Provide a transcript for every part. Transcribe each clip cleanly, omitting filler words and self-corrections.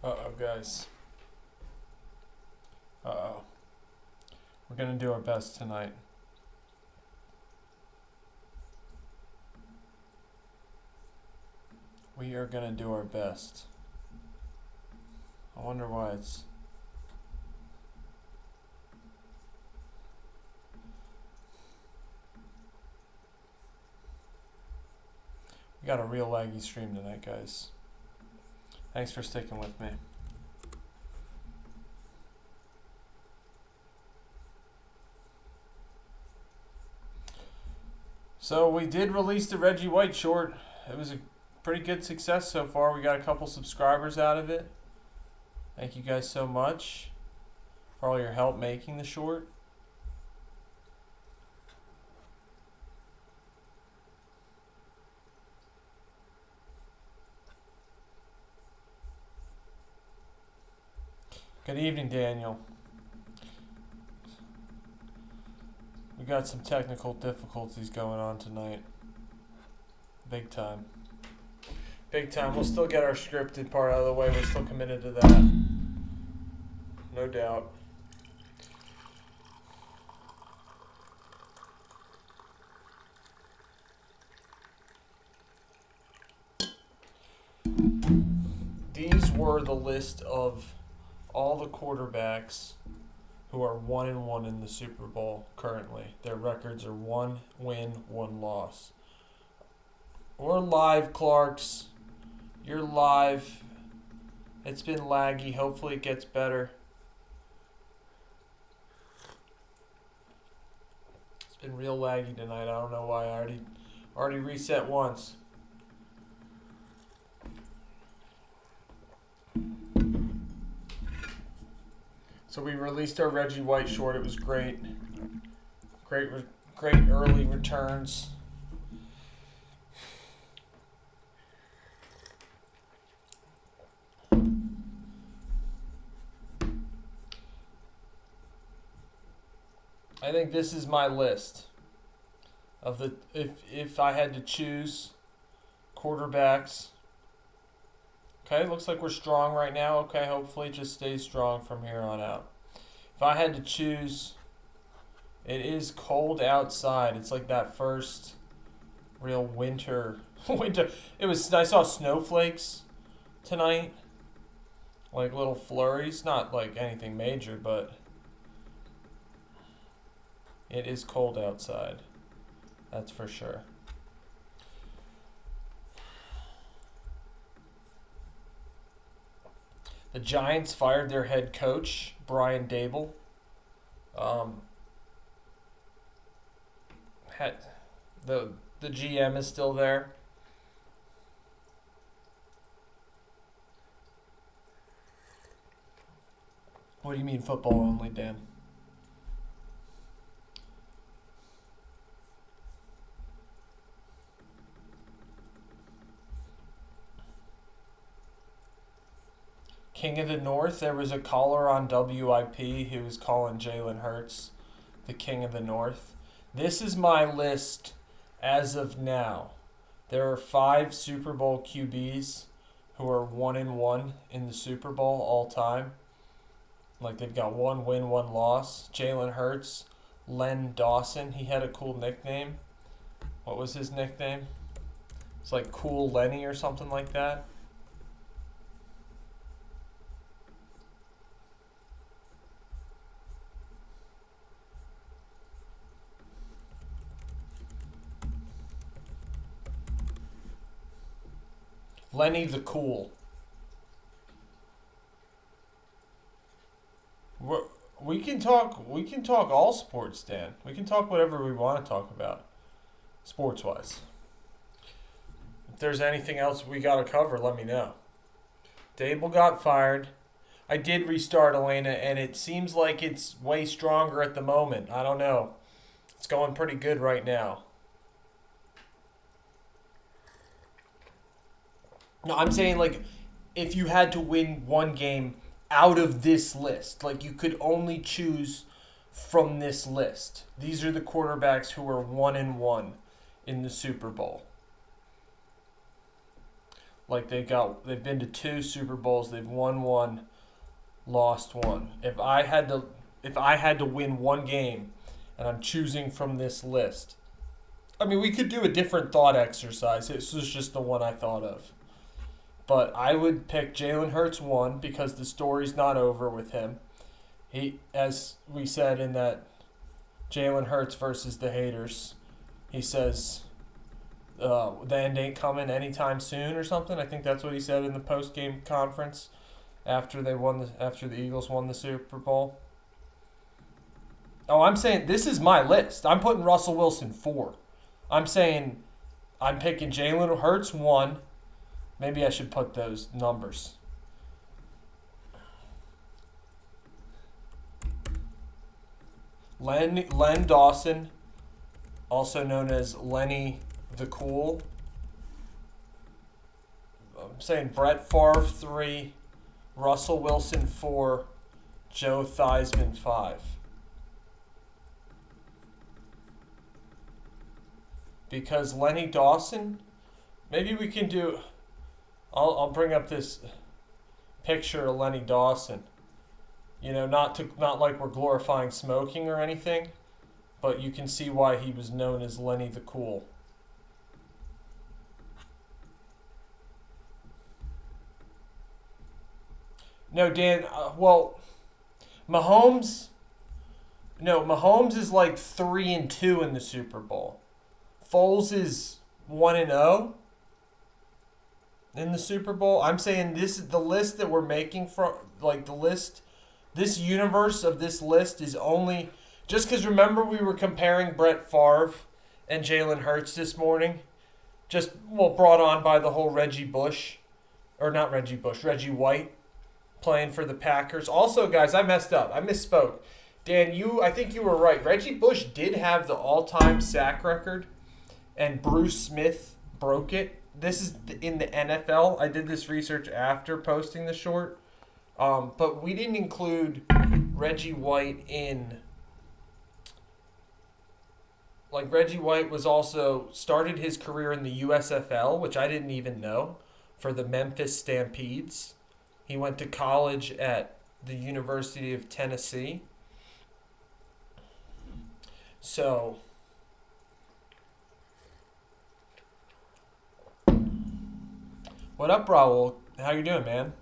Uh-oh, guys. Uh-oh. We're going to do our best tonight. We are going to do our best. I wonder why it's... We got a real laggy stream tonight, guys. Thanks for sticking with me. So we did release the Reggie White short. It was a pretty good success so far. We got a couple subscribers out of it. Thank you guys so much for all your help making the short. Good evening, Daniel. We got some technical difficulties going on tonight. Big time. Big time. We'll still get our scripted part out of the way. We're still committed to that. No doubt. These were the list of all the quarterbacks who are 1-1 in the Super Bowl currently. Their records are 1 win, 1 loss. We're live, Clarks. You're live. It's been laggy. Hopefully it gets better. It's been real laggy tonight. I don't know why. I already reset once. So we released our Reggie White short. It was great. Great early returns. I think this is my list of the if I had to choose quarterbacks. Okay, looks like we're strong right now. Okay, hopefully it just stays strong from here on out. If I had to choose, it is cold outside. It's like that first real winter. It was. I saw snowflakes tonight, like little flurries. Not like anything major, but it is cold outside. That's for sure. The Giants fired their head coach, Brian Daboll. The GM is still there. What do you mean football only, Dan? King of the North, there was a caller on WIP who was calling Jalen Hurts the King of the North. This is my list as of now. There are 5 Super Bowl QBs who are 1-1 in the Super Bowl all time. Like they've got 1 win, 1 loss. Jalen Hurts, Len Dawson. He had a cool nickname. What was his nickname? It's like Cool Lenny or something like that. Lenny the Cool. We can talk all sports, Dan. We can talk whatever we want to talk about, sports-wise. If there's anything else we got to cover, let me know. Daboll got fired. I did restart Elena, and it seems like it's way stronger at the moment. I don't know. It's going pretty good right now. No, I'm saying, like, if you had to win one game out of this list, like, you could only choose from this list. These are the quarterbacks who are 1-1 in the Super Bowl. Like they've been to 2 Super Bowls. They've won one, lost one. If I had to win one game, and I'm choosing from this list, I mean, we could do a different thought exercise. This was just the one I thought of. But I would pick Jalen Hurts 1 because the story's not over with him. He, as we said in that Jalen Hurts versus the haters, he says the end ain't coming anytime soon or something. I think that's what he said in the post game conference after the Eagles won the Super Bowl. Oh, I'm saying this is my list. I'm putting Russell Wilson 4. I'm saying I'm picking Jalen Hurts 1. Maybe I should put those numbers. Len Dawson, also known as Lenny the Cool. I'm saying Brett Favre 3, Russell Wilson 4, Joe Theismann 5. Because Lenny Dawson, maybe we can do. I'll bring up this picture of Lenny Dawson. You know, not like we're glorifying smoking or anything, but you can see why he was known as Lenny the Cool. No, Dan. Mahomes. No, Mahomes is like 3-2 in the Super Bowl. Foles is 1-0 in the Super Bowl. I'm saying this is the list that we're making from, like, the list. This universe of this list is only just because, remember, we were comparing Brett Favre and Jalen Hurts this morning, brought on by the whole Reggie White playing for the Packers. Also, guys, I messed up. I misspoke. Dan, I think you were right. Reggie Bush did have the all-time sack record, and Bruce Smith broke it. This is in the NFL. I did this research after posting the short. But we didn't include Reggie White in. Like, Reggie White was also started his career in the USFL, which I didn't even know, for the Memphis Stampedes. He went to college at the University of Tennessee. So, what up, Raul? How you doing, man?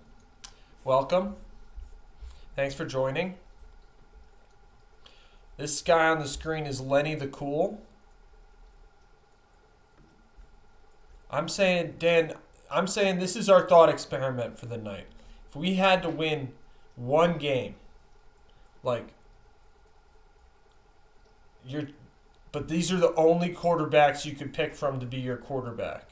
Welcome. Thanks for joining. This guy on the screen is Lenny the Cool. I'm saying, Dan, this is our thought experiment for the night. If we had to win one game, but these are the only quarterbacks you could pick from to be your quarterback.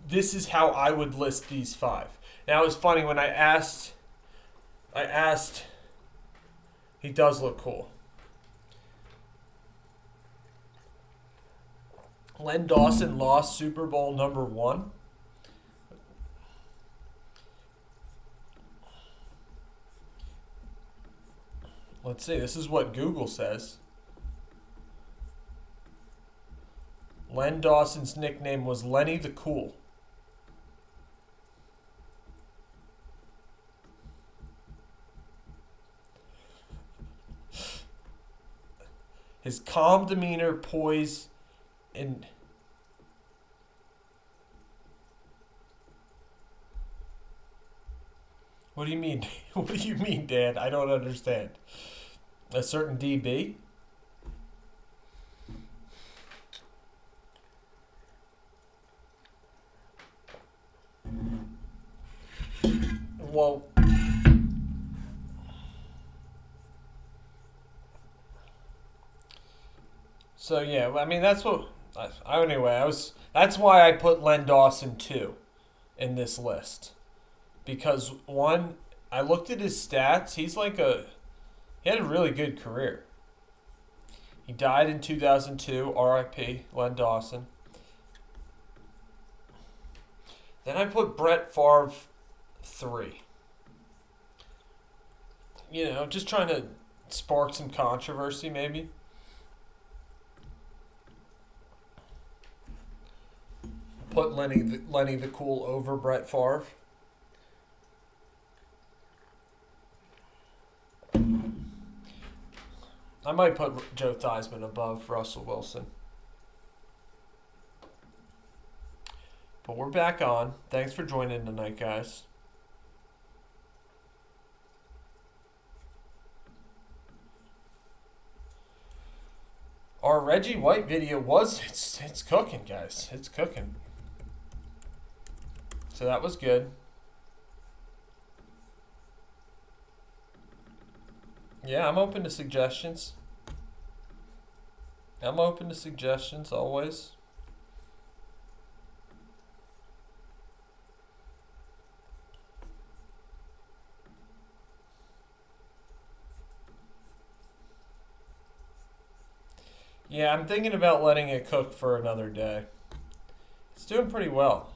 This is how I would list these 5. Now, it was funny when I asked, he does look cool. Len Dawson lost Super Bowl number 1. Let's see, this is what Google says. Len Dawson's nickname was Lenny the Cool. His calm demeanor, poise, and what do you mean? What do you mean, Dan? I don't understand. A certain DB? Well, so yeah, I mean that's what. That's why I put Len Dawson 2 in this list, because one, I looked at his stats. He had a really good career. He died in 2002. R.I.P. Len Dawson. Then I put Brett Favre 3. Just trying to spark some controversy, maybe. put Lenny the Cool over Brett Favre. I might put Joe Theismann above Russell Wilson. But we're back on. Thanks for joining tonight, guys. Our Reggie White video it's cooking, guys. It's cooking. So that was good. Yeah, I'm open to suggestions. I'm open to suggestions always. Yeah, I'm thinking about letting it cook for another day. It's doing pretty well.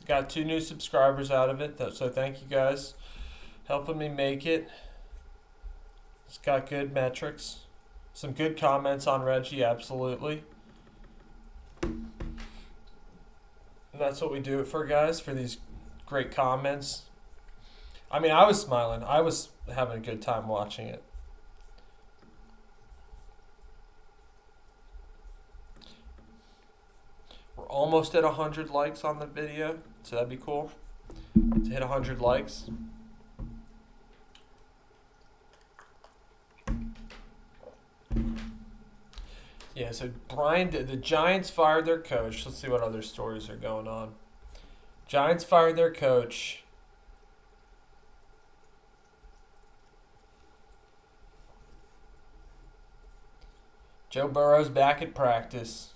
Got 2 new subscribers out of it, so thank you guys helping me make it. It's got good metrics. Some good comments on Reggie, absolutely. And that's what we do it for, guys, for these great comments. I mean, I was smiling. I was having a good time watching it. We're almost at 100 likes on the video, so that'd be cool to hit 100 likes. Yeah, so Brian, the Giants fired their coach. Let's see what other stories are going on. Giants fired their coach. Joe Burrow's back at practice.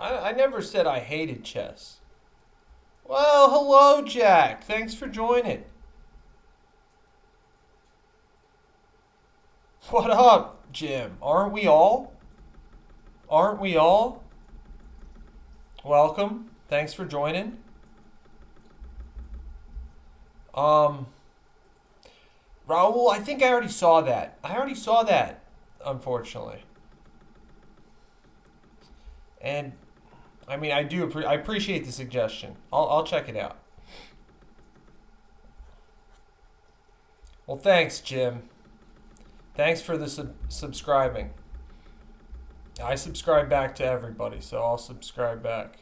I never said I hated chess. Well, hello, Jack. Thanks for joining. What up, Jim? Aren't we all? Aren't we all? Welcome. Thanks for joining. Raul, I think I already saw that. Unfortunately. And I mean, I appreciate the suggestion. I'll check it out. Well, thanks, Jim. Thanks for the subscribing. I subscribe back to everybody, so I'll subscribe back.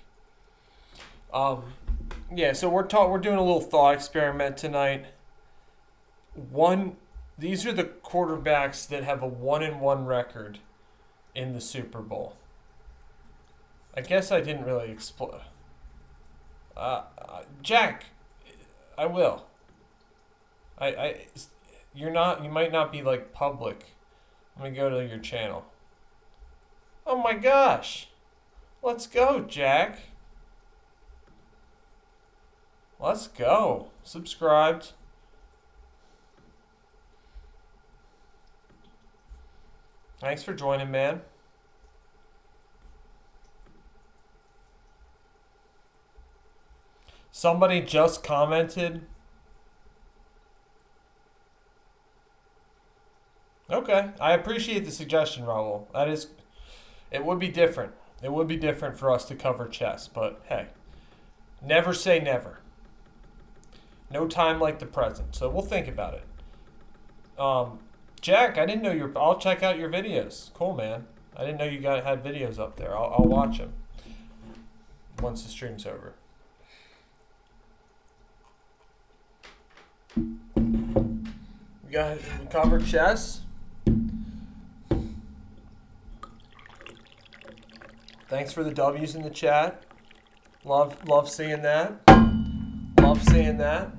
Yeah, so we're doing a little thought experiment tonight. These are the quarterbacks that have a 1-1 record in the Super Bowl. I guess I didn't really explain. Jack, I will. You might not be like public. Let me go to your channel. Oh my gosh. Let's go, Jack. Let's go. Subscribed. Thanks for joining, man. Somebody just commented. Okay, I appreciate the suggestion, Raul. It would be different. It would be different for us to cover chess, but hey, never say never. No time like the present, so we'll think about it. Jack, I didn't know I'll check out your videos. Cool, man. I didn't know you had videos up there. I'll watch them once the stream's over. We covered chess. Thanks for the W's in the chat. Love seeing that. Love seeing that.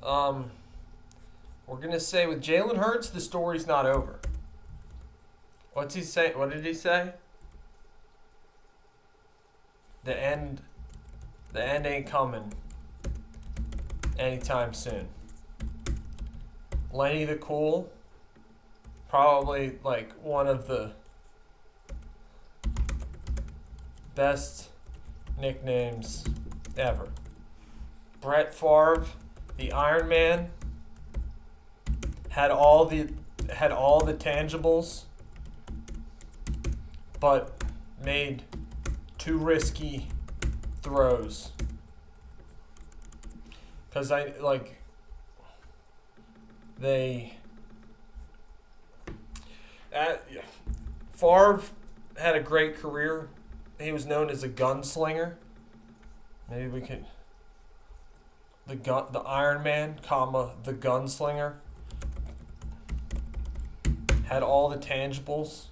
We're gonna say with Jalen Hurts, the story's not over. What's he say? What did he say? The end ain't coming anytime soon. Lenny the Cool, probably like one of the best nicknames ever. Brett Favre, the Iron Man, had all the tangibles, but made too risky throws. Because Favre had a great career. He was known as a gunslinger. Maybe we could the Iron Man, the gunslinger. Had all the tangibles.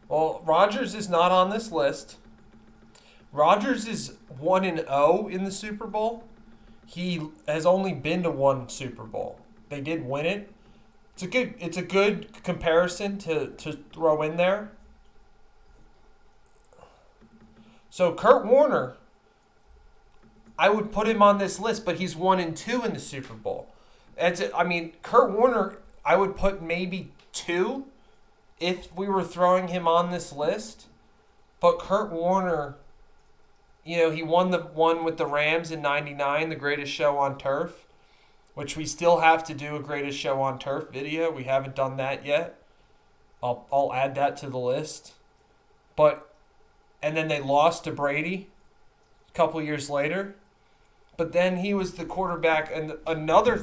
Well, Rodgers is not on this list. Rodgers is 1-0 in the Super Bowl. He has only been to one Super Bowl. They did win it. It's a good comparison to throw in there. So Kurt Warner, I would put him on this list, but he's 1-2 in the Super Bowl. Kurt Warner, I would put maybe 2 if we were throwing him on this list. But Kurt Warner, he won the one with the Rams in '99, the greatest show on turf, which we still have to do a greatest show on turf video. We haven't done that yet. I'll add that to the list. And then they lost to Brady a couple years later. But then he was the quarterback, and another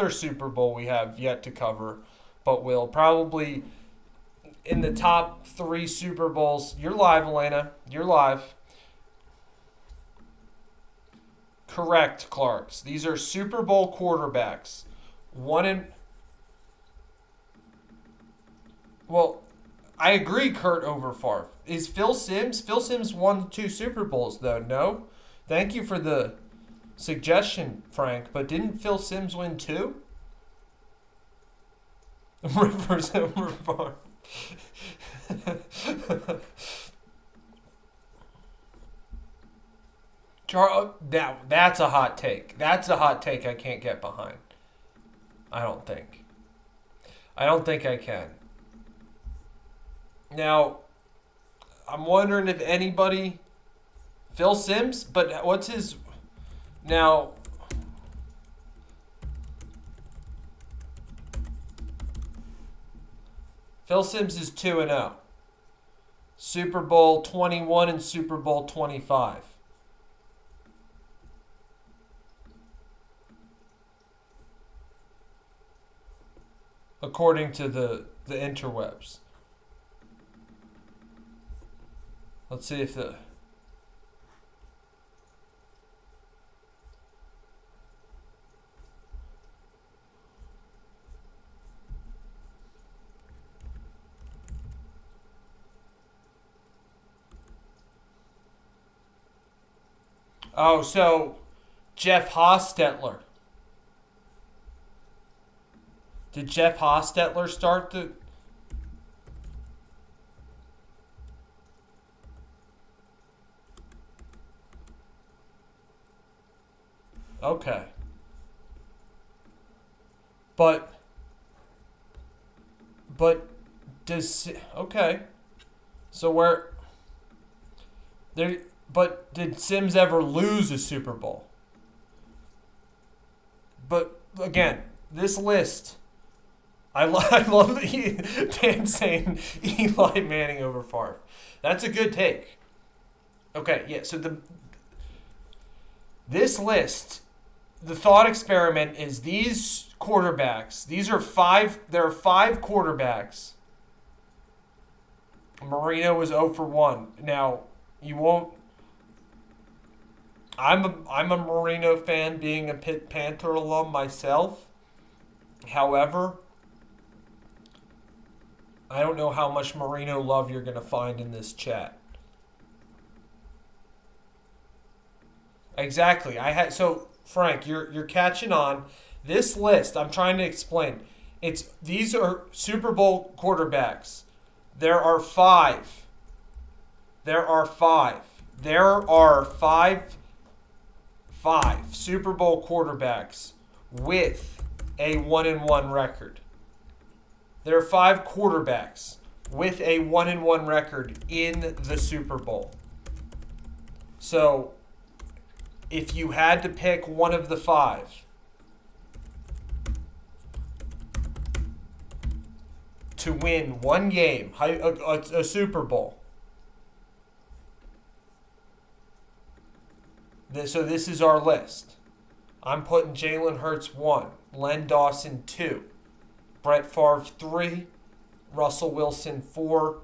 Super Bowl we have yet to cover, but will probably in the top 3 Super Bowls. You're live, Elena. You're live. Correct, Clarks. These are Super Bowl quarterbacks. Well, I agree, Kurt over Favre. Is Phil Simms? Phil Simms won 2 Super Bowls, though. No? Thank you for the suggestion, Frank. But didn't Phil Simms win 2? Rivers over Favre. Now, that's a hot take. That's a hot take I can't get behind. I don't think I can. Now, I'm wondering if anybody... Phil Simms? But what's his... Now... Phil Simms is 2-0. Super Bowl 21 and Super Bowl 25. According to the interwebs. Let's see if the... Oh, so Jeff Hostetler. Did Jeff Hostetler start the... Okay. But does... Okay. So where... There... But did Simms ever lose a Super Bowl? But again, this list, I love Dan saying Eli Manning over Favre. That's a good take. Okay, yeah. So this list, the thought experiment is these quarterbacks. There are 5 quarterbacks. Marino was 0 for 1. Now you won't. I'm a Marino fan, being a Pitt Panther alum myself. However, I don't know how much Marino love you're going to find in this chat. Exactly. So Frank, you're catching on. This list, I'm trying to explain. These are Super Bowl quarterbacks. There are 5. There are 5 Super Bowl quarterbacks with a 1-1 record. There are 5 quarterbacks with a 1-1 record in the Super Bowl. So if you had to pick one of the five to win one game, a Super Bowl. So this is our list. I'm putting Jalen Hurts 1, Len Dawson 2, Brett Favre 3, Russell Wilson 4,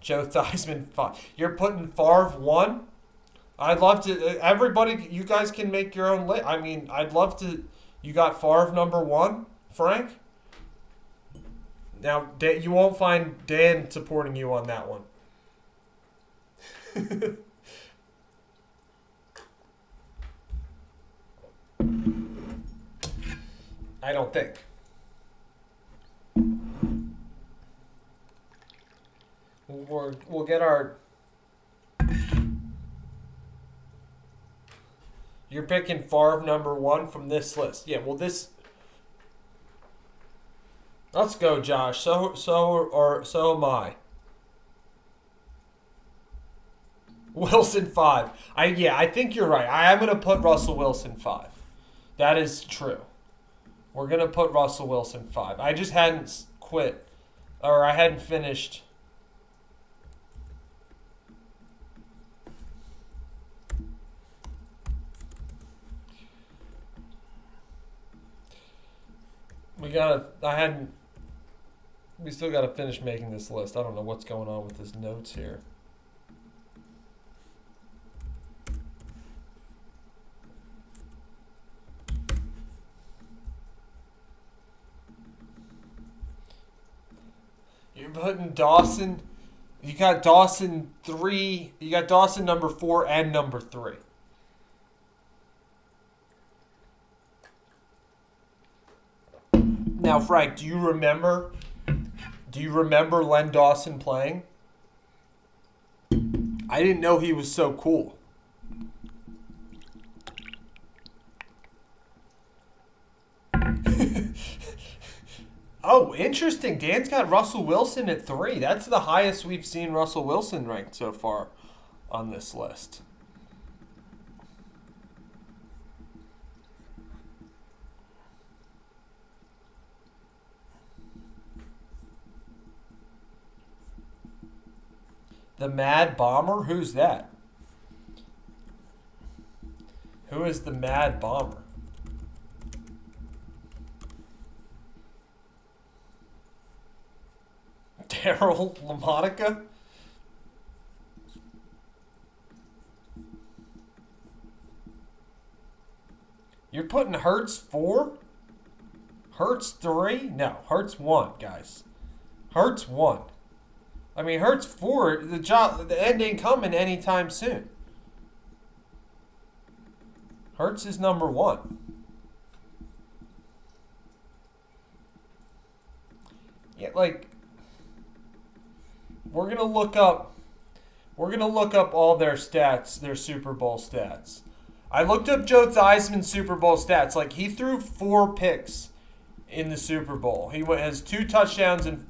Joe Theismann 5. You're putting Favre 1? I'd love to. Everybody, you guys can make your own list. I mean, I'd love to. You got Favre number 1, Frank? Now, you won't find Dan supporting you on that one. I don't think. We'll get our... You're picking Favre number 1 from this list. Yeah, well, this... Let's go, Josh. So am I. Wilson 5. I think you're right. I am going to put Russell Wilson 5. That is true. We're going to put Russell Wilson 5. I just hadn't quit, or I hadn't finished. We still got to finish making this list. I don't know what's going on with his notes here. You're putting Dawson. You got Dawson 3. You got Dawson number 4 and number 3. Now, Frank, do you remember Len Dawson playing? I didn't know he was so cool. Oh, interesting. Dan's got Russell Wilson at 3. That's the highest we've seen Russell Wilson ranked so far on this list. The Mad Bomber? Who's that? Who is the Mad Bomber? Daryl LaMonica? You're putting Hurts 4? Hurts 3? No, Hurts 1, guys. Hurts 1. I mean, Hurts 4, the end ain't coming anytime soon. Hurts is number 1. Yeah, like, we're gonna look up all their stats, their Super Bowl stats. I looked up Joe Theismann's Super Bowl stats. Like, he threw 4 picks in the Super Bowl. He has 2 touchdowns and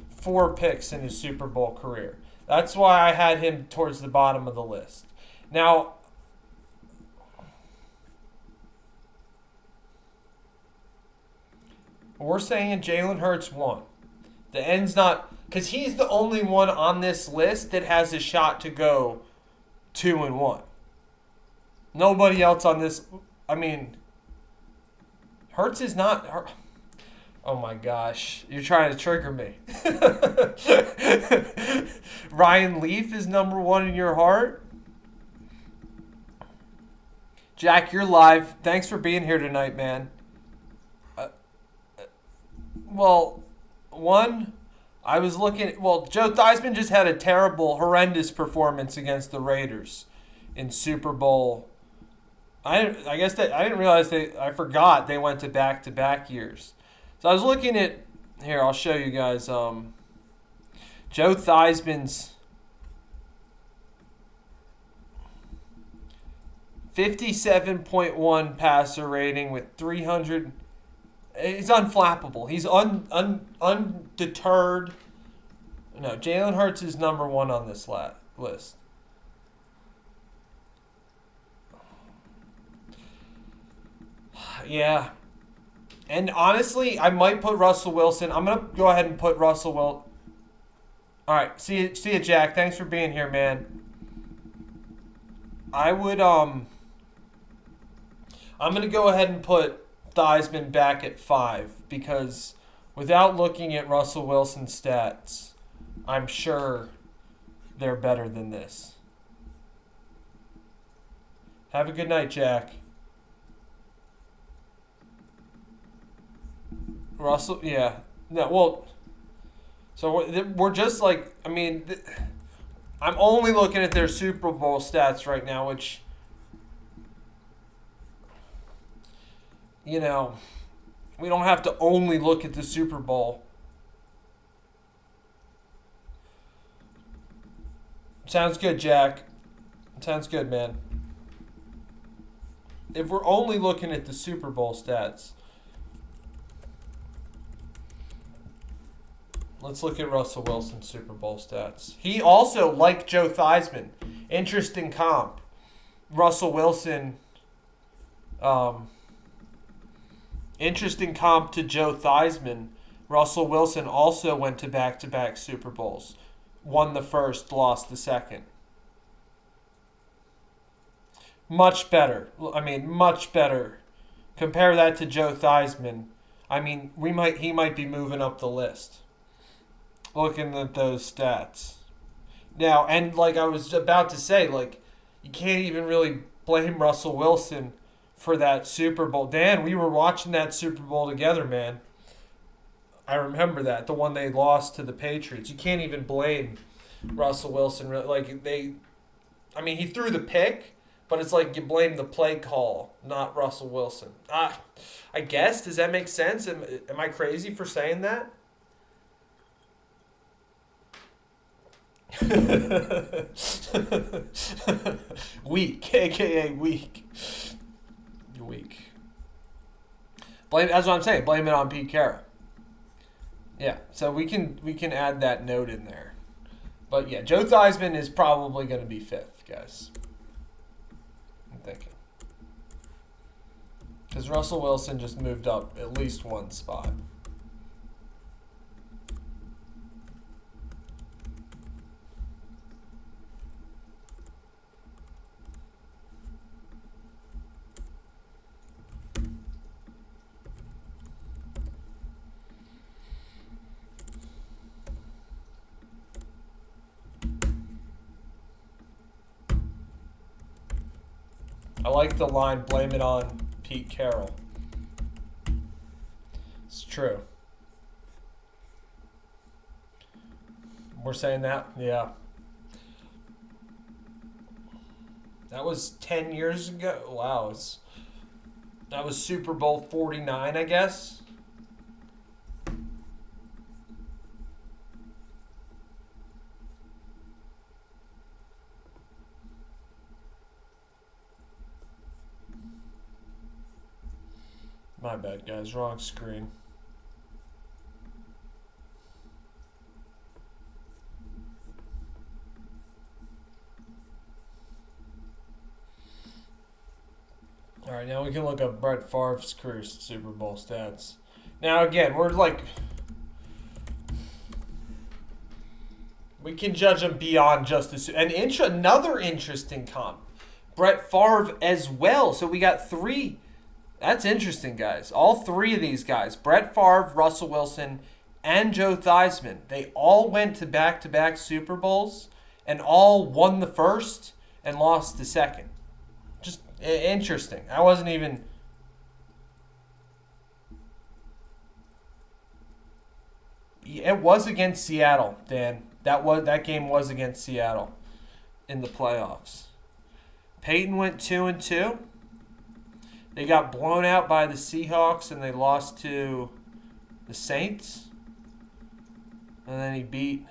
4 picks in his Super Bowl career. That's why I had him towards the bottom of the list. Now, we're saying Jalen Hurts 1. The end's not... Because he's the only one on this list that has a shot to go 2-1. Nobody else on this... I mean, Hurts is not... Oh my gosh. You're trying to trigger me. Ryan Leaf is number 1 in your heart? Jack, you're live. Thanks for being here tonight, man. Well, I was looking... Well, Joe Theismann just had a terrible, horrendous performance against the Raiders in Super Bowl. I guess that I didn't realize I forgot they went to back-to-back years. So I was looking at... Here, I'll show you guys. Joe Theismann's 57.1 passer rating with 300... He's unflappable. He's undeterred. No, Jalen Hurts is number 1 on this list. Yeah. And honestly, I might put Russell Wilson. I'm gonna go ahead and put Russell Wilson. All right, see you, Jack. Thanks for being here, man. I would I'm gonna go ahead and put Theismann back at 5 because without looking at Russell Wilson's stats, I'm sure they're better than this. Have a good night, Jack. Russell, yeah. No, well, so we're just like, I mean, I'm only looking at their Super Bowl stats right now, which, you know, we don't have to only look at the Super Bowl. Sounds good, Jack. Sounds good, man. If we're only looking at the Super Bowl stats, let's look at Russell Wilson's Super Bowl stats. He also, like Joe Theismann, interesting comp. Russell Wilson, interesting comp to Joe Theismann. Russell Wilson also went to back-to-back Super Bowls. Won the first, lost the second. Much better. I mean, much better. Compare that to Joe Theismann. I mean, he might be moving up the list. Looking at those stats. Now, and like I was about to say, like, you can't even really blame Russell Wilson for that Super Bowl. Dan, we were watching that Super Bowl together, man. I remember that, the one they lost to the Patriots. You can't even blame Russell Wilson. Like, I mean, he threw the pick, but it's like you blame the play call, not Russell Wilson. I guess. Does that make sense? Am I crazy for saying that? Weak, aka weak. You're weak. That's what I'm saying. Blame it on Pete Carroll. Yeah, so we can add that note in there. But yeah, Joe Theismann is probably going to be 5th, guys. I'm thinking. Because Russell Wilson just moved up at least one spot. I like the line, blame it on Pete Carroll. It's true. We're saying that? Yeah. That was 10 years ago. Wow. That was Super Bowl 49, I guess. My bad, guys. Wrong screen. All right, now we can look up Brett Favre's career Super Bowl stats. Now, again, we're like... We can judge him beyond just this. Another interesting comp. Brett Favre as well. So we got 3... That's interesting, guys. All 3 of these guys, Brett Favre, Russell Wilson, and Joe Theismann, they all went to back-to-back Super Bowls and all won the first and lost the second. Just interesting. I wasn't even... It was against Seattle, Dan. That game was against Seattle in the playoffs. Peyton went 2-2. They got blown out by the Seahawks and they lost to the Saints. And then he beat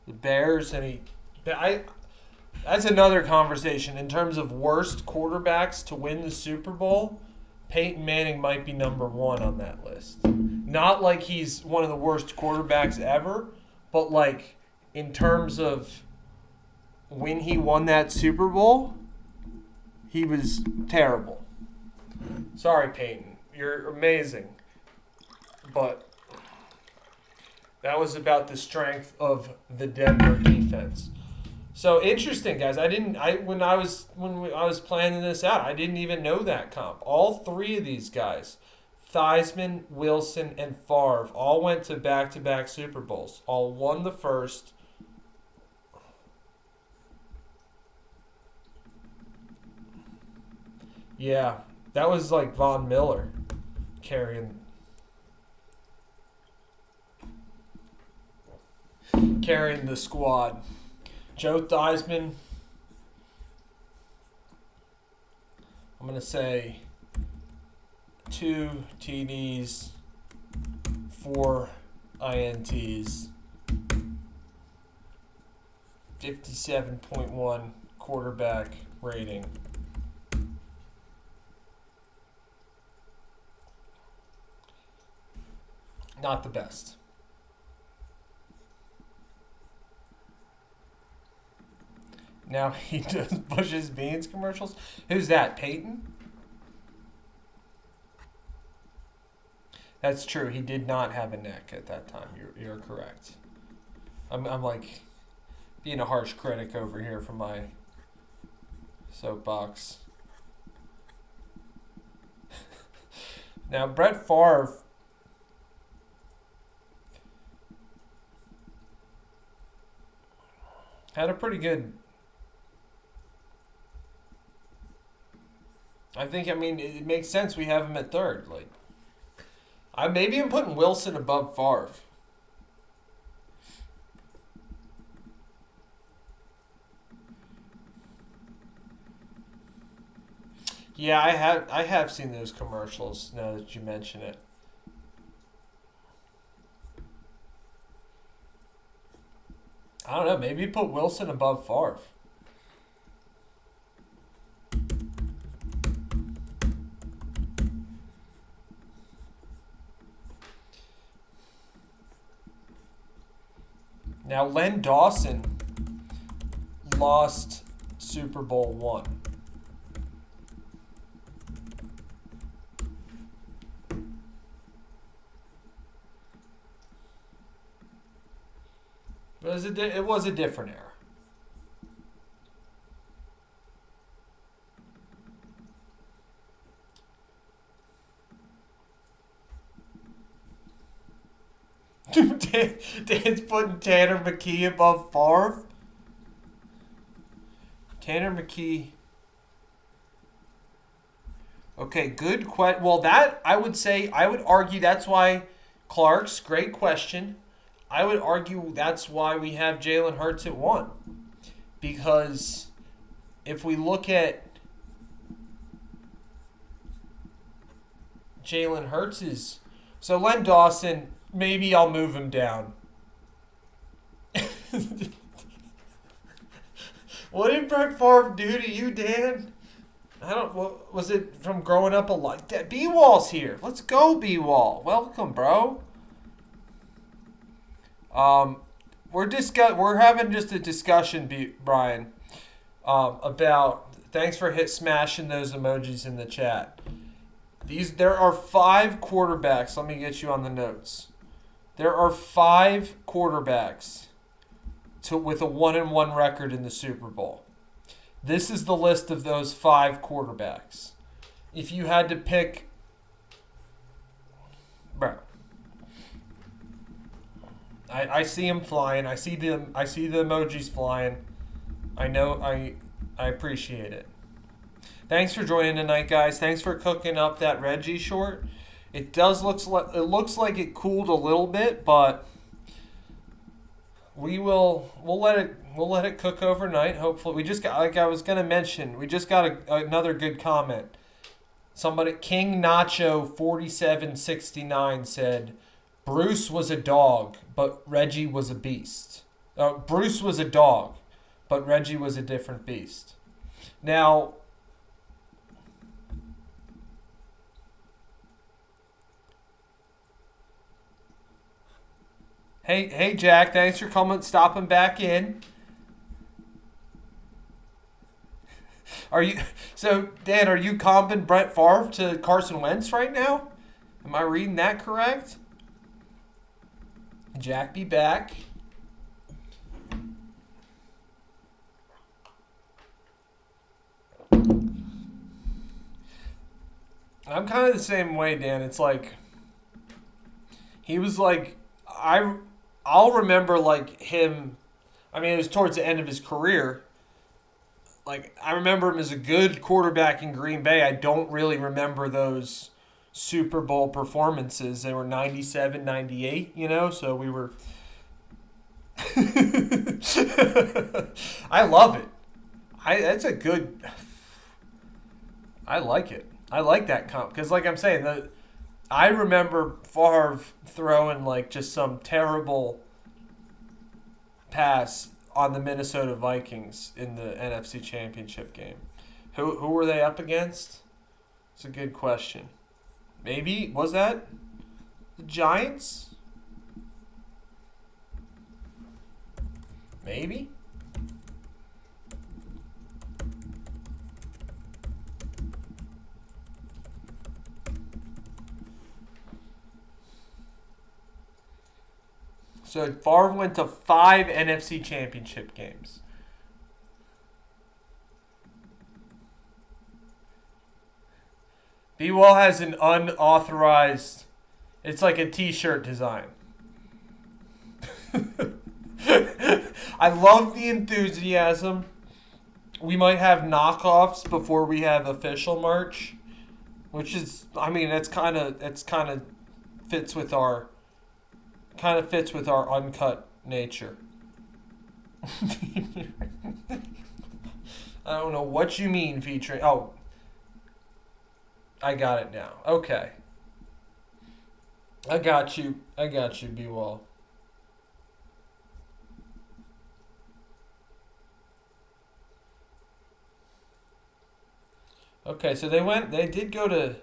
the Bears that's another conversation. In terms of worst quarterbacks to win the Super Bowl, Peyton Manning might be number 1 on that list. Not like he's one of the worst quarterbacks ever, but like in terms of when he won that Super Bowl, he was terrible. Sorry, Peyton. You're amazing. But that was about the strength of the Denver defense. So interesting, guys. When I was planning this out, I didn't even know that comp. All three of these guys, Theismann, Wilson, and Favre, all went to back-to-back Super Bowls. All won the first. Yeah, that was like Von Miller carrying the squad. Joe Theismann, I'm going to say 2 TDs, 4 INTs, 57.1 quarterback rating. Not the best. Now he does Bush's Beans commercials. Who's that, Peyton? That's true. He did not have a neck at that time. You're correct. I'm like being a harsh critic over here from my soapbox. Now Brett Favre had a pretty good. I mean, it makes sense we have him at third. Like, I'm putting Wilson above Favre. Yeah, I have seen those commercials now that you mention it. I don't know, maybe put Wilson above Favre. Now, Len Dawson lost Super Bowl I. It was a different era. Dan's putting Tanner McKee above Favre. Tanner McKee. Okay, good question. Well, that I would argue that's why Clark's great question. I would argue that's why we have Jalen Hurts at 1. Because if we look at Jalen Hurts's, so Len Dawson, maybe I'll move him down. What did Brett Favre do to you, Dan? What was it from growing up a lot? B-Wall's here. Let's go, B-Wall. Welcome, bro. We're having just a discussion, Brian, about. Thanks for smashing those emojis in the chat. There are 5 quarterbacks. Let me get you on the notes. There are 5 quarterbacks with a 1-1 record in the Super Bowl. This is the list of those 5 quarterbacks. If you had to pick, bro, I see him flying. I see the emojis flying. I know. I appreciate it. Thanks for joining tonight, guys. Thanks for cooking up that Reggie short. It looks like it cooled a little bit, but we'll let it cook overnight. Hopefully, we just got, like I was gonna mention, we just got another good comment. Somebody, King Nacho 4769 said, Bruce was a dog, but Reggie was a beast. Bruce was a dog, but Reggie was a different beast. Now, hey Jack, thanks for stopping back in. Are you so Dan? Are you comping Brett Favre to Carson Wentz right now? Am I reading that correct? Jack be back. I'm kind of the same way, Dan. It's like he was like I'll remember like him. I mean, it was towards the end of his career. Like I remember him as a good quarterback in Green Bay. I don't really remember those Super Bowl performances. They were 97, 98, so we were I love it. That's a good I like it. I like that comp because, like I'm saying, I remember Favre throwing like just some terrible pass on the Minnesota Vikings in the NFC Championship game. Who were they up against? It's a good question. Maybe was that the Giants? Maybe. So Favre went to 5 NFC Championship games. B-Wall has an unauthorized. It's like a T-shirt design. I love the enthusiasm. We might have knockoffs before we have official merch, which is, I mean, that's kind of fits with our uncut nature. I don't know what you mean featuring. Oh, I got it now. Okay. I got you, B-Wall. Okay, so they did go to.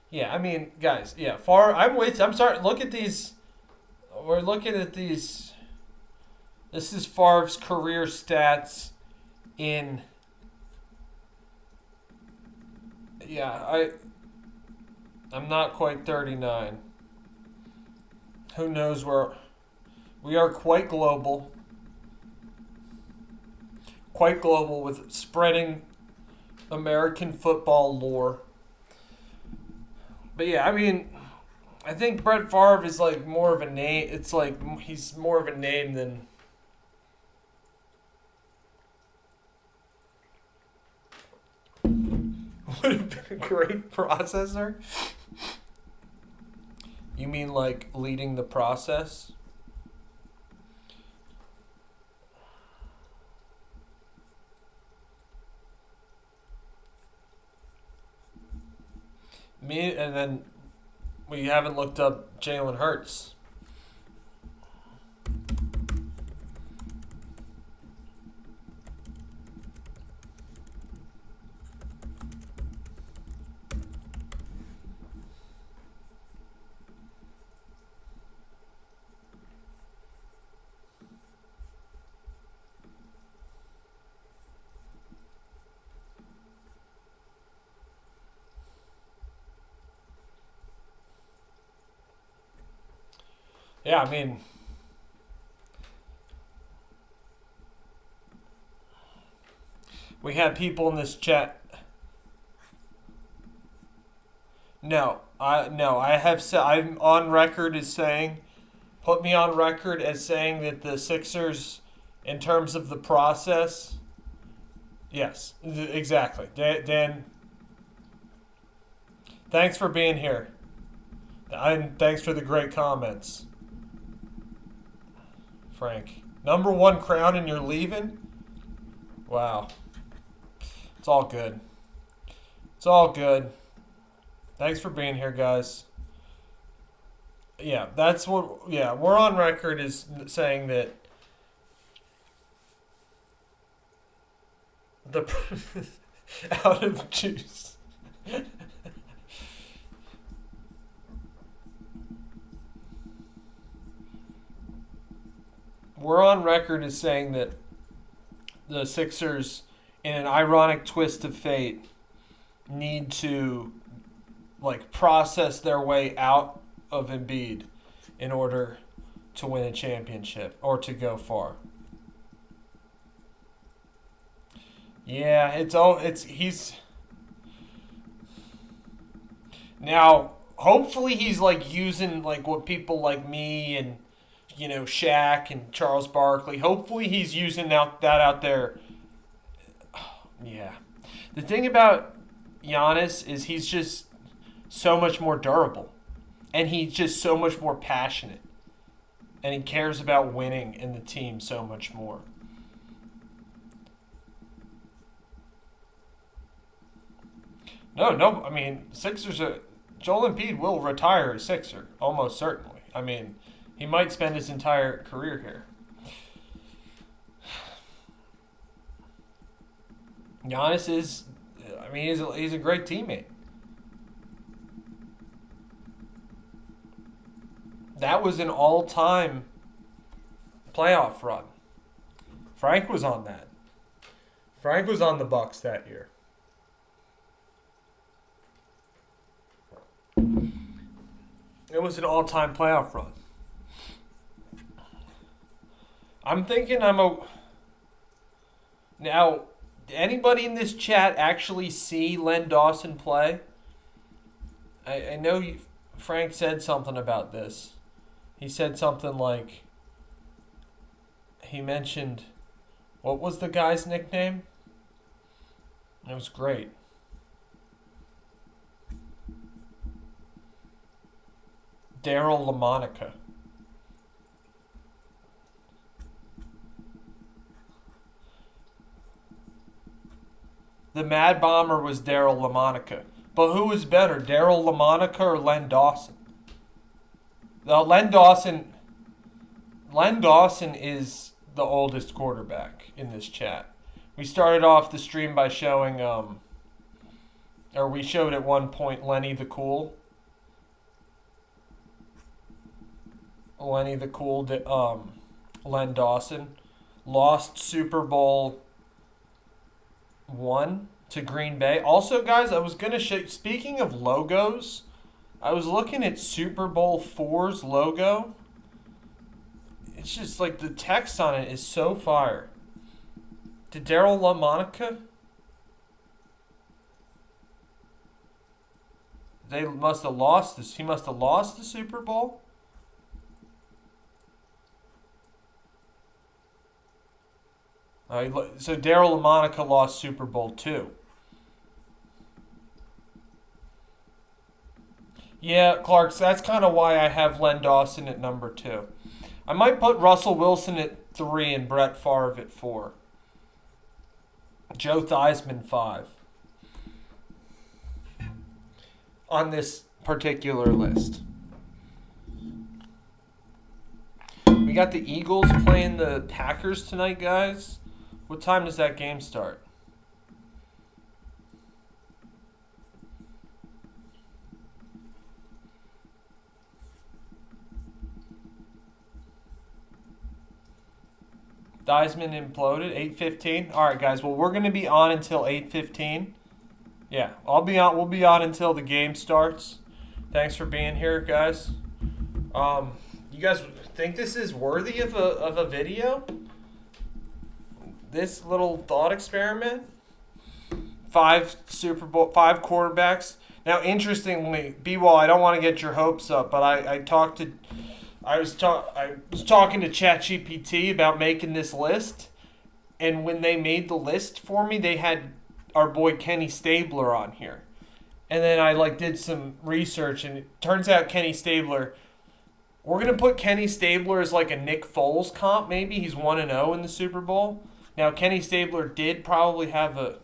Yeah, I mean, guys, yeah, I'm sorry, look at these. We're looking at these. This is Favre's career stats in. Yeah, I'm not quite 39. Who knows where. We are quite global. Quite global with spreading American football lore. But yeah, I mean, I think Brett Favre is like more of a name. It's like he's more of a name than. Would have been a great processor. You mean like leading the process? And then we haven't looked up Jalen Hurts. Yeah, I mean, we had people in this chat. No, I have said I'm on record as saying, put me on record as saying that the Sixers, in terms of the process, yes, exactly. Dan, thanks for being here, and thanks for the great comments. Frank. Number 1 crown and you're leaving? Wow. It's all good. It's all good. Thanks for being here, guys. Yeah, that's what. Yeah, we're on record as saying that the out of juice. We're on record as saying that the Sixers in an ironic twist of fate, need to like process their way out of Embiid in order to win a championship or to go far. Yeah, he's now hopefully he's like using like what people like me and Shaq and Charles Barkley. Hopefully he's using that out there. Yeah. The thing about Giannis is he's just so much more durable. And he's just so much more passionate. And he cares about winning in the team so much more. No. I mean, Joel Embiid will retire a Sixer, almost certainly. I mean, he might spend his entire career here. Giannis is, I mean, he's a great teammate. That was an all-time playoff run. Frank was on that. Frank was on the Bucks that year. It was an all-time playoff run. I'm thinking Now, did anybody in this chat actually see Len Dawson play? I know Frank said something about this. He said something like, he mentioned, what was the guy's nickname? It was great. Daryl LaMonica. The Mad Bomber was Daryl LaMonica. But who was better, Daryl LaMonica or Len Dawson? Len Dawson is the oldest quarterback in this chat. We started off the stream by showing, or we showed at one point Lenny the Cool. Len Dawson lost Super Bowl I to Green Bay. Also, guys, I was going to show, speaking of logos, I was looking at Super Bowl IV's logo. It's just like the text on it is so fire. Did Daryl LaMonica? They must have lost this. He must have lost the Super Bowl. So Daryl LaMonica lost Super Bowl II. Yeah, Clark, that's kind of why I have Len Dawson at number 2. I might put Russell Wilson at 3 and Brett Favre at 4. Joe Theismann 5. On this particular list. We got the Eagles playing the Packers tonight, guys. What time does that game start? Theismann imploded, 8:15. All right, guys. Well, we're going to be on until 8:15. Yeah, I'll be on. We'll be on until the game starts. Thanks for being here, guys. You guys think this is worthy of a video? This little thought experiment? 5 quarterbacks. Now, interestingly, B-Wall, I don't want to get your hopes up, but I was talking to ChatGPT about making this list, and when they made the list for me, they had our boy Kenny Stabler on here. And then I did some research, and it turns out Kenny Stabler, we're going to put Kenny Stabler as like a Nick Foles comp, maybe. He's 1-0 in the Super Bowl. Now, Kenny Stabler did probably have a...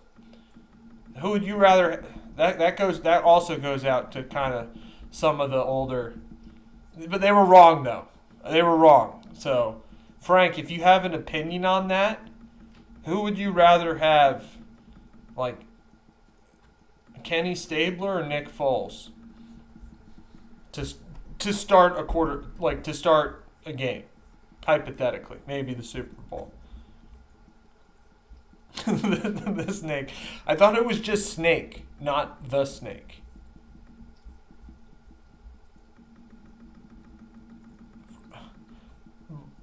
Who would you rather... That also goes out to kind of some of the older... But they were wrong, though. They were wrong. So, Frank, if you have an opinion on that, who would you rather have, like, Kenny Stabler or Nick Foles to start to start a game, hypothetically, maybe the Super Bowl? The snake. I thought it was just snake, not the snake.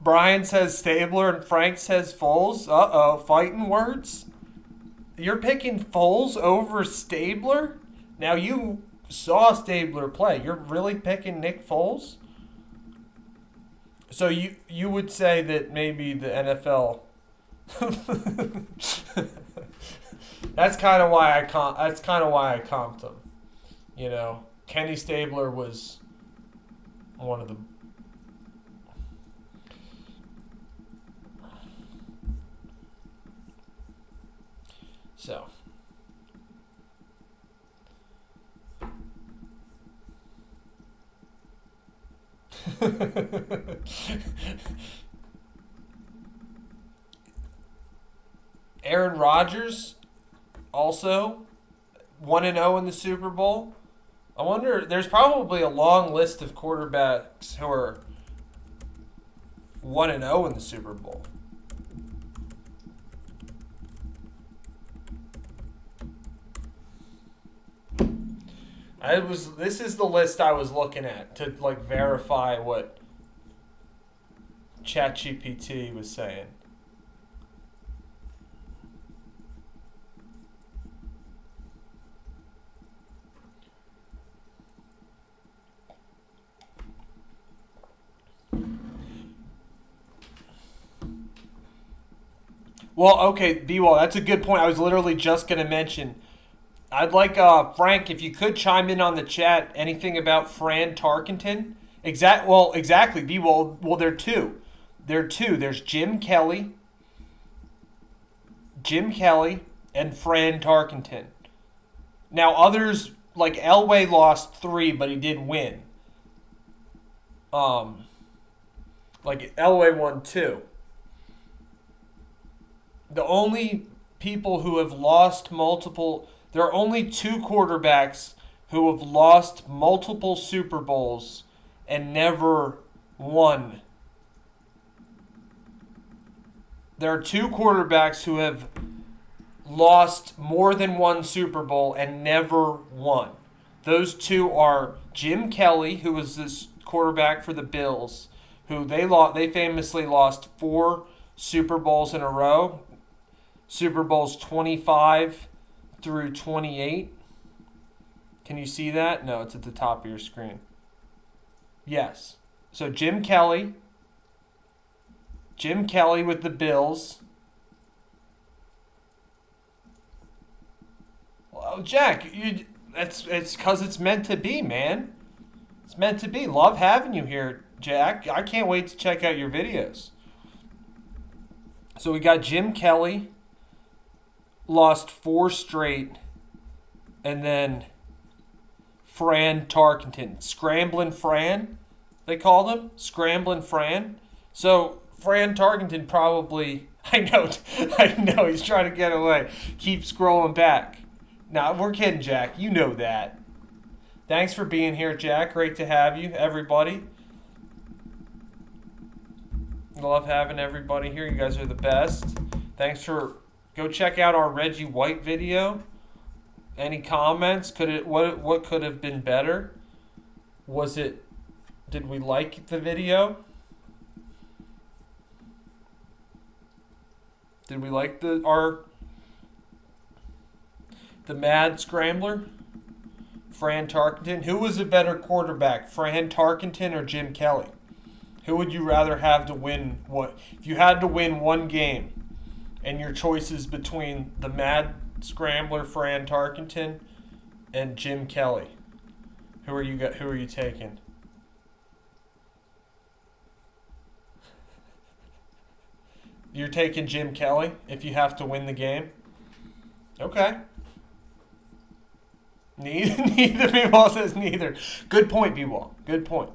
Brian says Stabler and Frank says Foles. Uh-oh, fighting words? You're picking Foles over Stabler? Now you saw Stabler play. You're really picking Nick Foles? So you would say that maybe the NFL that's kind of why I comped him. You know, Kenny Stabler was one of the so Aaron Rodgers also 1-0 in the Super Bowl. I wonder, there's probably a long list of quarterbacks who are 1-0 in the Super Bowl. This is the list I was looking at to like verify what ChatGPT was saying. Well, okay, B-Wall, that's a good point. I was literally just going to mention. I'd like, Frank, if you could chime in on the chat, anything about Fran Tarkenton? Exactly, B-Wall. Well, there are two. There's Jim Kelly, and Fran Tarkenton. Now, others, like Elway lost 3, but he did win. Like Elway won 2. The only people who have lost multiple... There are only 2 quarterbacks who have lost multiple Super Bowls and never won. There are 2 quarterbacks who have lost more than 1 Super Bowl and never won. Those 2 are Jim Kelly, who was this quarterback for the Bills, who they famously lost 4 Super Bowls in a row. Super Bowls 25 through 28. Can you see that? No, it's at the top of your screen. Yes. So Jim Kelly with the Bills. Well, Jack, it's because it's meant to be, man. It's meant to be. Love having you here, Jack. I can't wait to check out your videos. So we got Jim Kelly. Lost 4 straight, and then Fran Tarkenton. Scrambling Fran, they called him. Scrambling Fran. So Fran Tarkenton probably, I know, he's trying to get away. Keep scrolling back. Nah, we're kidding, Jack. You know that. Thanks for being here, Jack. Great to have you, everybody. Love having everybody here. You guys are the best. Thanks for... Go check out our Reggie White video. Any comments? What could have been better? Did we like the video? Did we like the Mad Scrambler? Fran Tarkenton. Who was a better quarterback, Fran Tarkenton or Jim Kelly? Who would you rather have to win what? If you had to win one game, and your choices between the Mad Scrambler, Fran Tarkenton, and Jim Kelly. Who are you taking? You're taking Jim Kelly if you have to win the game? Okay. Neither B-Wall says neither. Good point, B-Wall. Good point.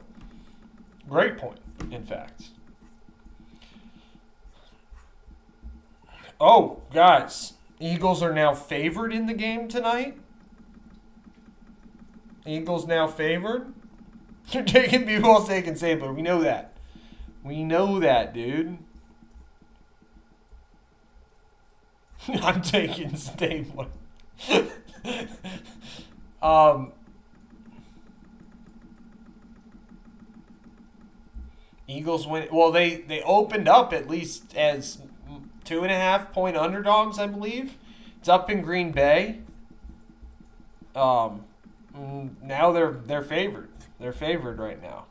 Great point, in fact. Oh, guys, Eagles are now favored in the game tonight. Eagles now favored. You're taking B-Wall's taking Sabler. We know that. We know that, dude. I'm taking Stabler. um, Eagles win. Well, they opened up at least as 2.5 point underdogs, I believe. It's up in Green Bay. Now they're favored. They're favored right now.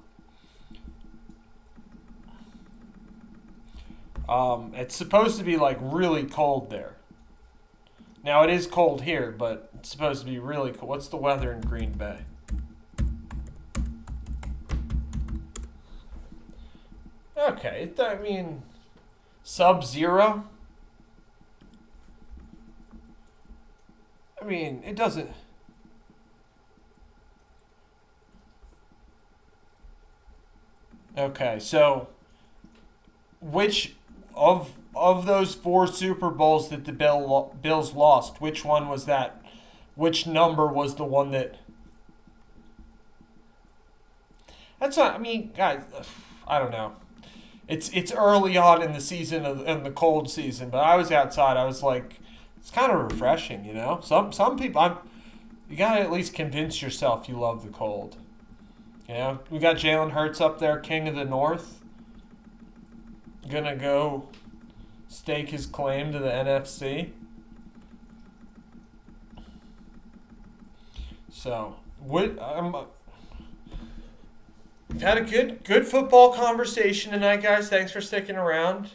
It's supposed to be like really cold there. Now it is cold here, but it's supposed to be really cold. What's the weather in Green Bay? Okay, I mean, sub-zero. I mean, it doesn't. Okay, so which of those four Super Bowls that the Bills lost, which one was that? Which number was the one that? That's not. I mean, guys, I don't know. It's early on in the season in the cold season, but I was outside. I was like, it's kind of refreshing, you know. Some people, you gotta at least convince yourself you love the cold. You know, we got Jalen Hurts up there, King of the North. Gonna go stake his claim to the NFC. So, we've had a good football conversation tonight, guys. Thanks for sticking around.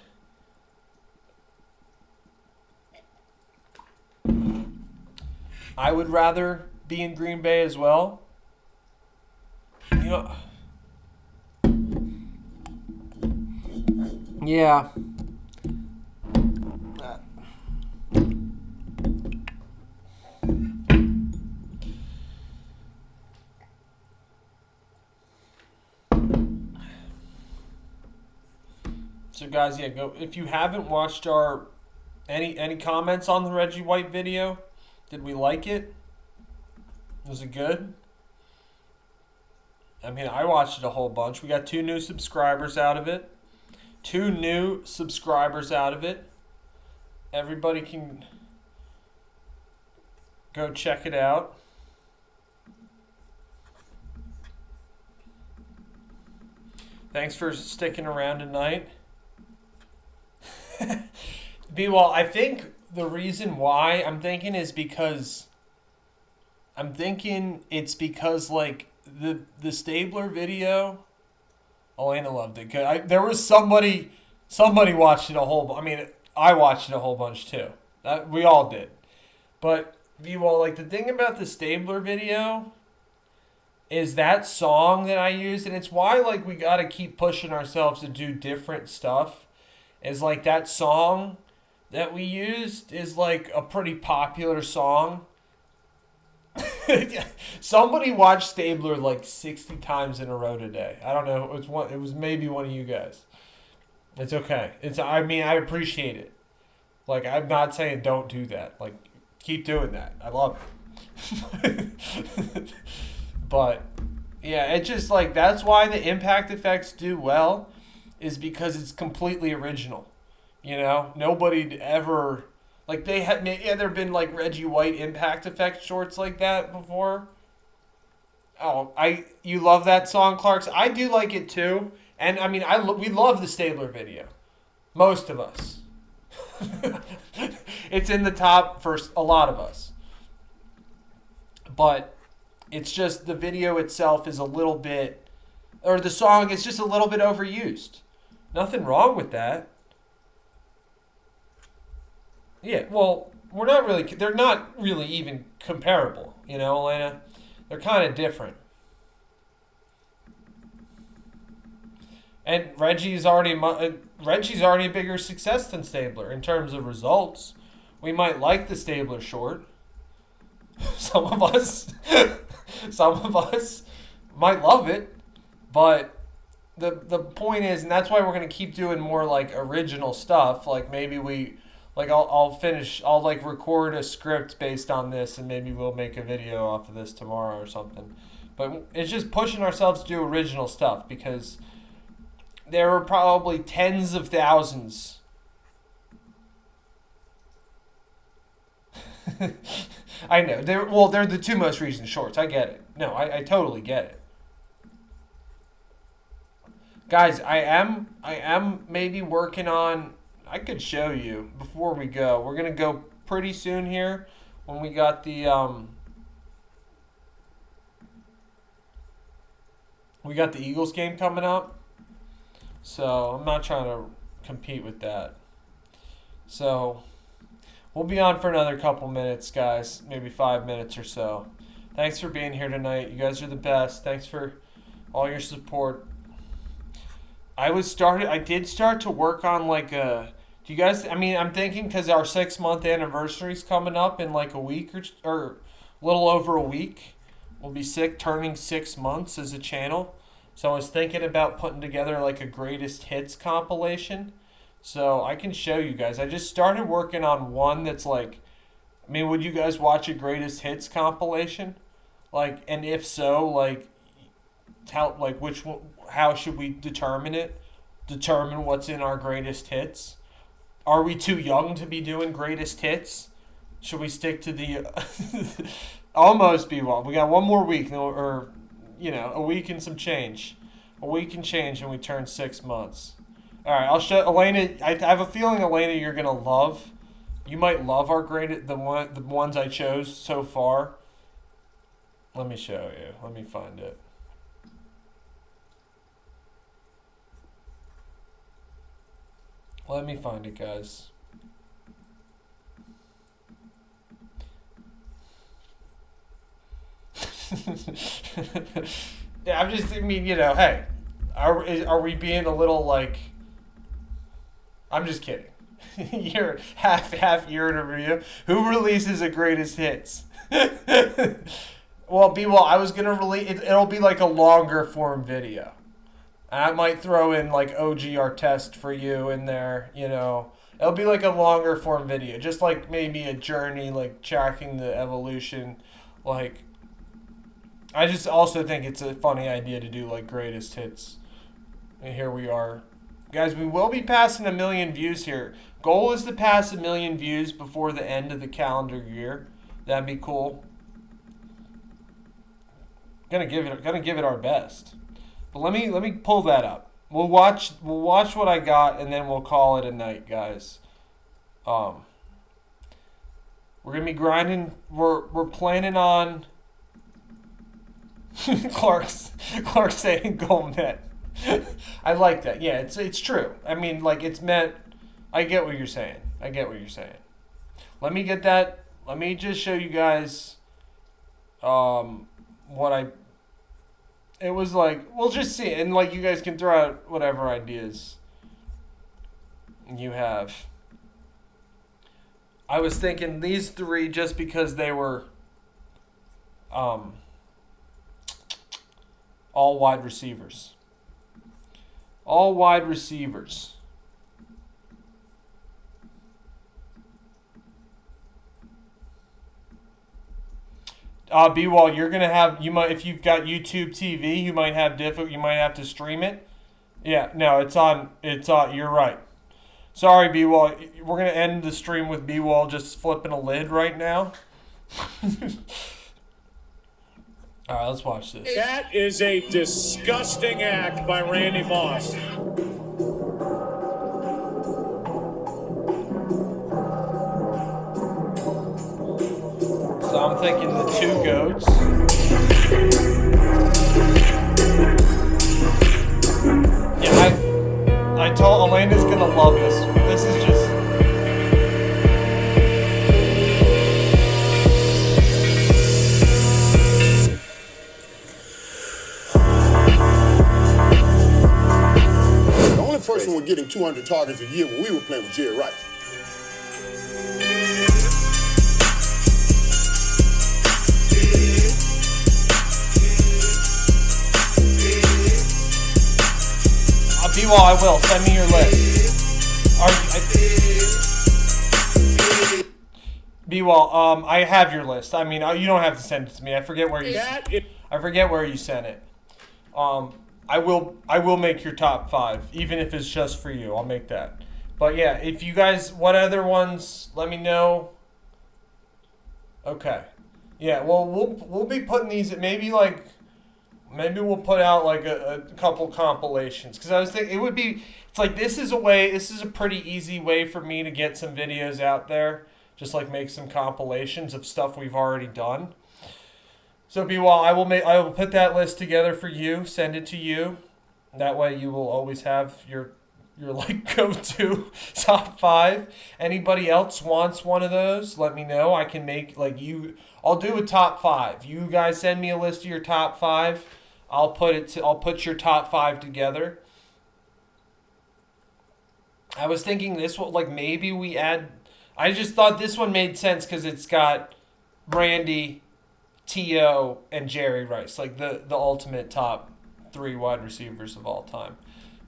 I would rather be in Green Bay as well. You know, yeah. So guys, yeah, go if you haven't watched our any comments on the Reggie White video. Did we like it? Was it good? I mean, I watched it a whole bunch. We got 2 new subscribers out of it. 2 new subscribers out of it. Everybody can go check it out. Thanks for sticking around tonight. Well, I think the reason why I'm thinking is because it's because like the Stabler video. Elena loved it. There was somebody watched it a whole. I mean, I watched it a whole bunch too. We all did. But well, like the thing about the Stabler video is that song that I used, and it's why like we got to keep pushing ourselves to do different stuff. Is like that song that we used is like a pretty popular song. Somebody watched Stabler like 60 times in a row today. I don't know. It was maybe one of you guys. It's okay. I mean, I appreciate it. Like, I'm not saying don't do that. Like, keep doing that. I love it. But yeah, it just like that's why the impact effects do well, is because it's completely original. You know, nobody ever like they had. Yeah, there've been like Reggie White impact effect shorts like that before. Oh, you love that song, Clarks? I do like it too, and I mean, we love the Stabler video, most of us. It's in the top for a lot of us, but it's just the video itself is a little bit, or the song is just a little bit overused. Nothing wrong with that. Yeah, well, they're not really even comparable, you know, Elena? They're kind of different. And Reggie's already a bigger success than Stabler in terms of results. We might like the Stabler short. Some of us might love it, but the point is, and that's why we're going to keep doing more like original stuff. Like maybe I'll like record a script based on this, and maybe we'll make a video off of this tomorrow or something. But it's just pushing ourselves to do original stuff, because there were probably tens of thousands I know. They're the two most recent shorts. I get it. No, I totally get it. Guys, I am maybe working on, I could show you before we go. We're going to go pretty soon here when we got the Eagles game coming up. So, I'm not trying to compete with that. So, we'll be on for another couple minutes, guys. Maybe 5 minutes or so. Thanks for being here tonight. You guys are the best. Thanks for all your support. I did start to work on like a, do you guys, I mean, I'm thinking because our 6-month anniversary is coming up in like a week or a little over a week. We'll be turning 6 months as a channel. So I was thinking about putting together like a greatest hits compilation. So I can show you guys. I just started working on one that's like, I mean, would you guys watch a greatest hits compilation? Like, and if so, like, which one, how should we determine it? Determine what's in our greatest hits? Are we too young to be doing greatest hits? Should we stick to the almost be well? We got one more week, or a week and some change. A week and change, and we turn 6 months. All right, I'll show Elena. I have a feeling, Elena, you're gonna love. You might love our the ones I chose so far. Let me show you. Let me find it. Let me find it, guys. Yeah, I mean, hey, are we being a little like, I'm just kidding. You're half year in a review. Who releases a greatest hits? Well, I was gonna release it. It'll be like a longer form video. I might throw in like OGR test for you in there. It'll be like a longer form video, just like maybe a journey, like tracking the evolution. Like, I just also think it's a funny idea to do like greatest hits. And here we are. Guys, we will be passing 1 million views here. Goal is to pass 1 million views before the end of the calendar year. That'd be cool. Gonna give it our best. But let me pull that up. We'll watch what I got, and then we'll call it a night, guys. We're gonna be grinding. We're planning on Clark's saying goal net. I like that. Yeah, it's true. I mean, like, it's meant. I get what you're saying. Let me get that. Let me just show you guys what it was like. We'll just see it, and like, you guys can throw out whatever ideas you have. I was thinking these 3 just because they were all wide receivers. All wide receivers. B-Wall, you're gonna have, if you've got YouTube TV, you might have to stream it. Yeah, no, it's on. You're right. Sorry, B-Wall. We're gonna end the stream with B-Wall just flipping a lid right now. All right, let's watch this. That is a disgusting act by Randy Moss. So I'm thinking the 2 goats. Yeah, I told Elena's gonna love this. This is just. The only person who was getting 200 targets a year when we were playing with Jerry Rice. B-Wall, I will. Send me your list. B-Wall, I have your list. I mean, you don't have to send it to me. I forget where you sent it. I will make your top 5, even if it's just for you. I'll make that. But yeah, if you guys, what other ones? Let me know. Okay. Yeah, well, we'll be putting these, maybe we'll put out like a couple compilations, because I was thinking it's like this is a pretty easy way for me to get some videos out there, just like make some compilations of stuff we've already done. So I will put that list together for you, send it to you. That way you will always have your like go-to top 5. Anybody else wants one of those, let me know. I can make I'll do a top 5. You guys send me a list of your top 5. I'll put your top 5 together. I was thinking this one, like maybe we add, I just thought this one made sense because it's got Randy, T.O., and Jerry Rice, like the ultimate top 3 wide receivers of all time.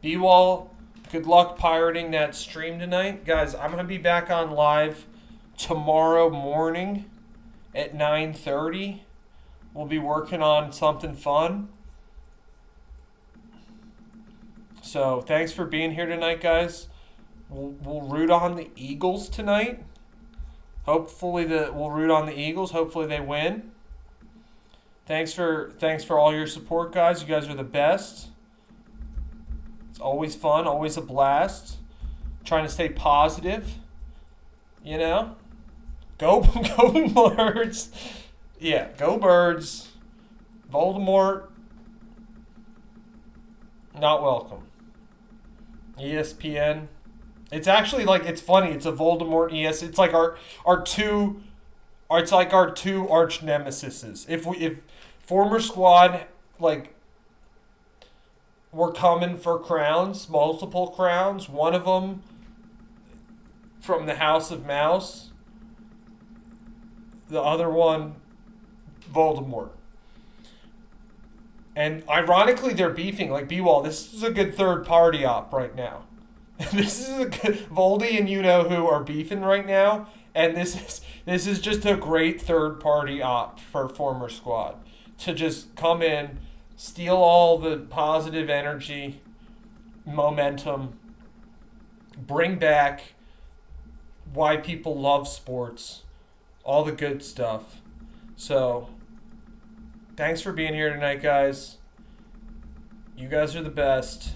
B-Wall, good luck pirating that stream tonight. Guys, I'm going to be back on live tomorrow morning at 9:30. We'll be working on something fun. So thanks for being here tonight, guys. We'll root on the Eagles tonight. We'll root on the Eagles. Hopefully they win. Thanks for all your support, guys. You guys are the best. It's always fun, always a blast. Trying to stay positive. You know? Go Birds. Yeah, go Birds. Voldemort, not welcome. ESPN. It's actually it's funny. It's a Voldemort It's like our two arch nemesises. If former squad we're coming for crowns, multiple crowns. One of them from the House of Mouse. The other one, Voldemort. And ironically, they're beefing. Like, B-Wall, this is a good third-party op right now. This is a good... Voldy and you-know-who are beefing right now. And this is just a great third-party op for former squad. To just come in, steal all the positive energy, momentum, bring back why people love sports, all the good stuff. So, thanks for being here tonight, guys. You guys are the best.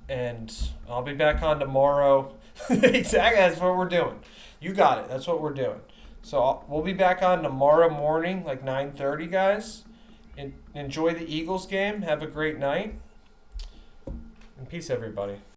And I'll be back on tomorrow. Exactly, that's what we're doing. You got it. That's what we're doing. So we'll be back on tomorrow morning, 9:30, guys. Enjoy the Eagles game. Have a great night. And peace, everybody.